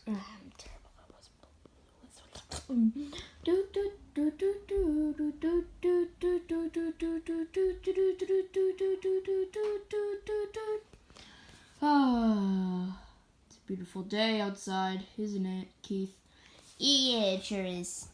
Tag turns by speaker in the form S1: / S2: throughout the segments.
S1: I'm terrible. It's a beautiful day outside, isn't it, Keith?
S2: Yeah, it sure is.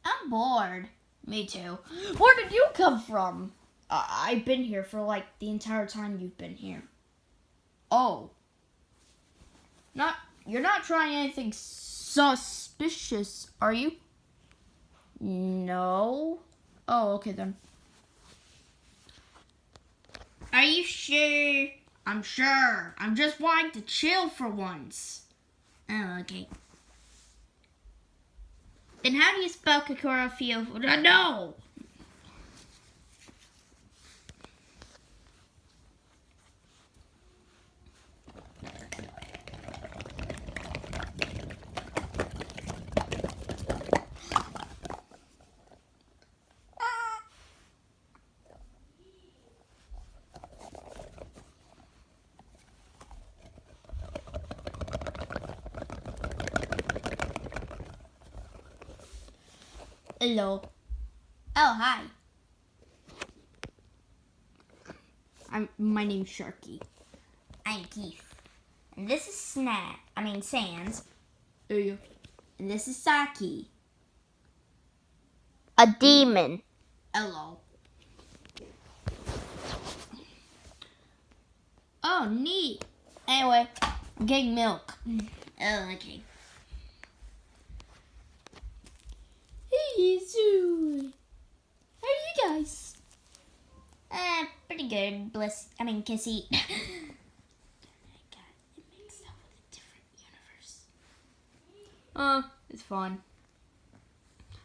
S1: I'm bored.
S2: Me too.
S1: Where did you come from? I've been here for like the entire time you've been here. Oh. You're not trying anything suspicious, are you? No. Oh, okay then.
S2: Are you sure?
S1: I'm sure. I'm just wanting to chill for once.
S2: Oh, okay. Then how do you spell Kokoro-fio?
S1: No.
S2: Hello. Oh, hi.
S1: My name's Sharky.
S2: I'm Keith. And this is Sans.
S1: There you go.
S2: And this is Saki.
S1: A demon.
S2: Hello.
S1: Oh, neat. Anyway, I'm getting milk.
S2: Oh, okay.
S1: Hey, Zoo. How are you guys?
S2: Pretty good. Kissy.
S1: God, it makes up with a different universe. It's fun.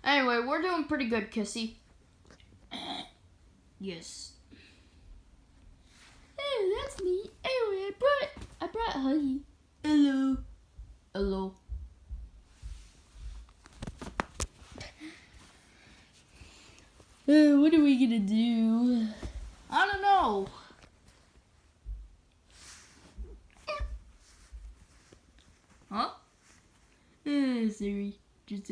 S1: Anyway, we're doing pretty good, Kissy. Yes. Oh, that's neat. Anyway, I brought Huggy.
S2: Hello.
S1: Hello. What are we gonna do? I don't know. Huh? Sorry. Just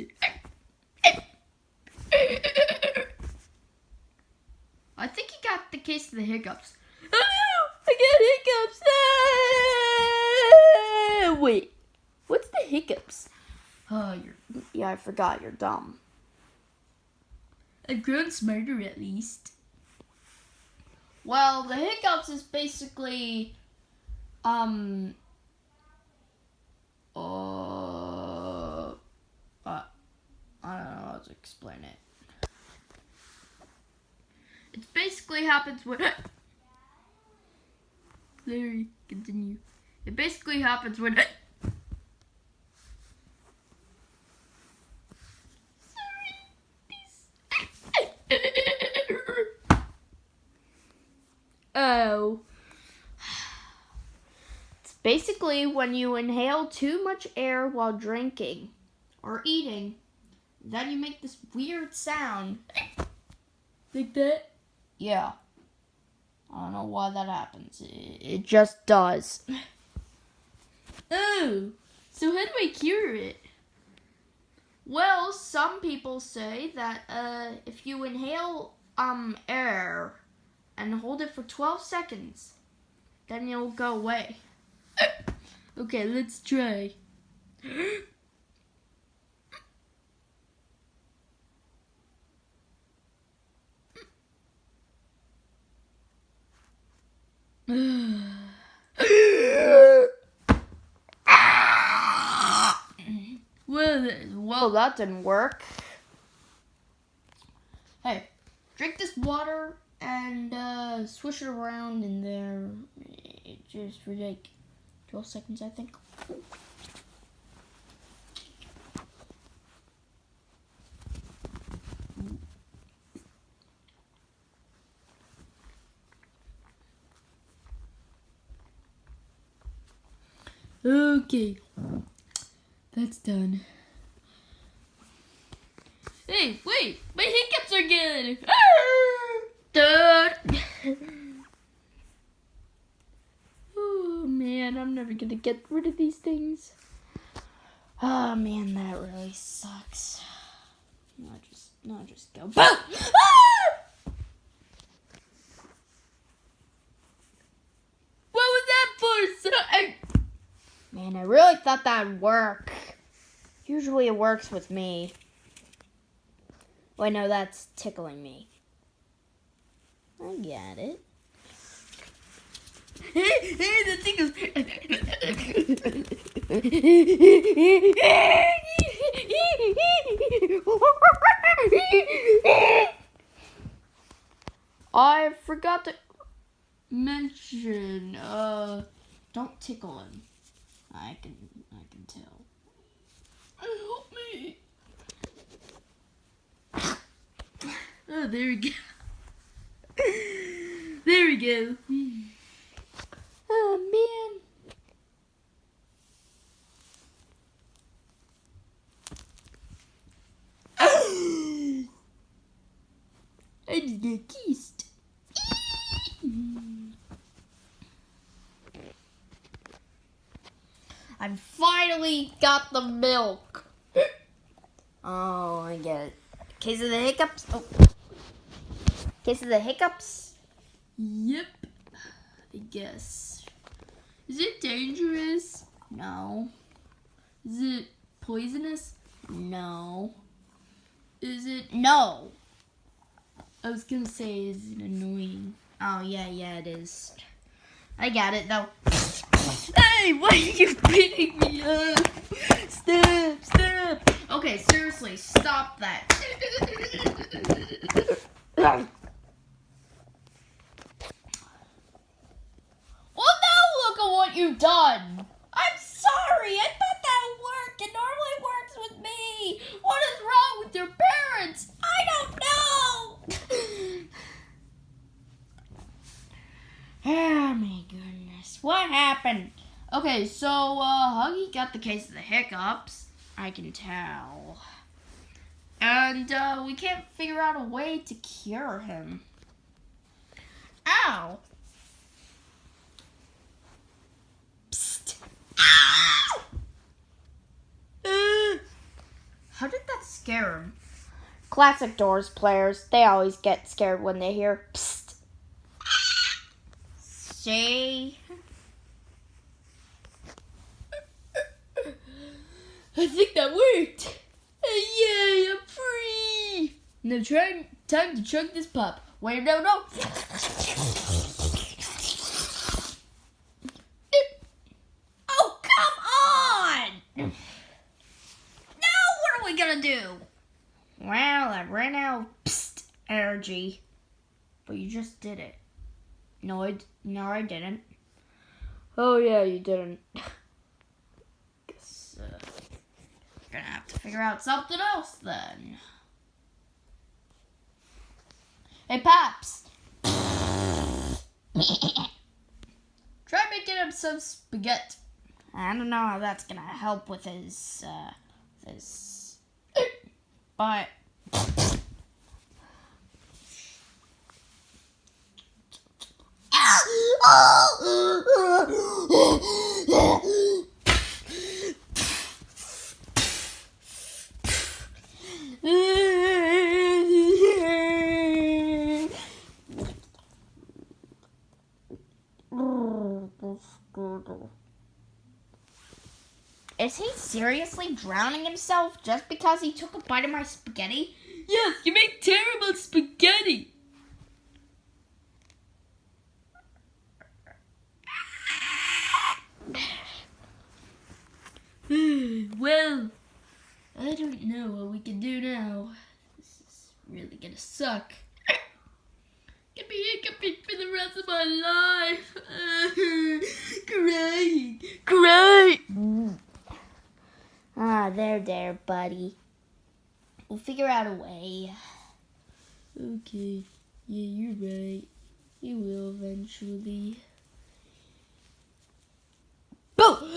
S1: I think he got the case of the hiccups. Oh no! I got hiccups! Wait. What's the hiccups? Oh, yeah, I forgot. You're dumb. I've grown smarter at least. Well, the hiccups is basically, I don't know how to explain it. It basically happens when... Larry, continue. It basically happens when... Oh. It's basically when you inhale too much air while drinking or eating, then you make this weird sound. Like that? Yeah. I don't know why that happens. It just does. Oh. So how do I cure it? Well, some people say that if you inhale air and hold it for 12 seconds, then it'll go away. Okay, let's try. Well, that didn't work. Hey, drink this water and swish it around in there. Just for like 12 seconds, I think. Okay, that's done. Hey, wait, my hiccups are good. Oh man. man, I'm never gonna get rid of these things. Oh man, that really sucks. No, just go. Boom! Ah! What was that for? Man, I really thought that'd work. Usually it works with me. Wait, no, that's tickling me. I get it. Hey, the tickles. I forgot to mention, don't tickle him. I can tell. Help me. Oh, there we go. There we go. Oh, man. I just got kissed. I finally got the milk. Oh, I get it. Case of the hiccups? Oh. Case of the hiccups? Yep. I guess. Is it dangerous? No. Is it poisonous? No. Is it? No. I was gonna say, is it annoying? Oh, yeah, it is. I got it, though. Hey, why are you beating me up? Stop. Okay, seriously, stop that. Well, now look at what you've done. I'm sorry. I thought that would work. It normally works with me. What is wrong with your parents? I don't know. Oh, my goodness. What happened? Okay, so, Huggy got the case of the hiccups. I can tell. And, we can't figure out a way to cure him. Ow. Psst. Ow! How did that scare him? Classic Doors players. They always get scared when they hear psst. See? I think that worked. Yay, I'm free. Now time to chug this pop. Wait, no. Oh, come on. Now what are we gonna do? Well, I ran out of energy. But you just did it. No, I didn't. Oh, yeah, you didn't. Guess, gonna have to figure out something else then. Hey, Paps. Try making him some spaghetti. I don't know how that's gonna help with his, but... Is he seriously drowning himself just because he took a bite of my spaghetti? Yes, you make terrible spaghetti. Well, I don't know what we can do now. This is really gonna suck. Gonna be hiccuping for the rest of my life. Crying. Ah, there, buddy. We'll figure out a way. Okay. Yeah, you're right. You will eventually. Boom!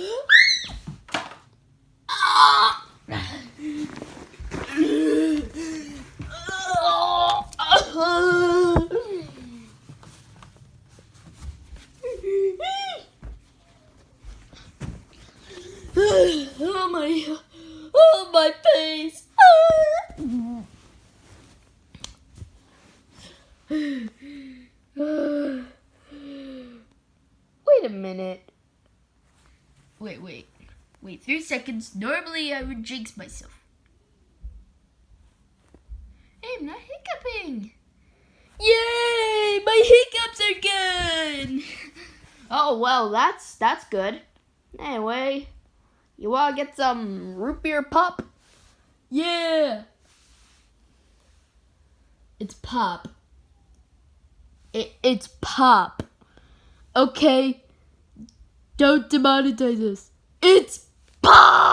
S1: Oh my face. Wait a minute. Wait, 3 seconds. Normally I would jinx myself. Hey, I'm not hiccuping. Yay! My hiccups are good. Oh well, that's good. Anyway, you wanna get some root beer pop? Yeah. It's pop. It's pop. Okay. Don't demonetize us. It's pop.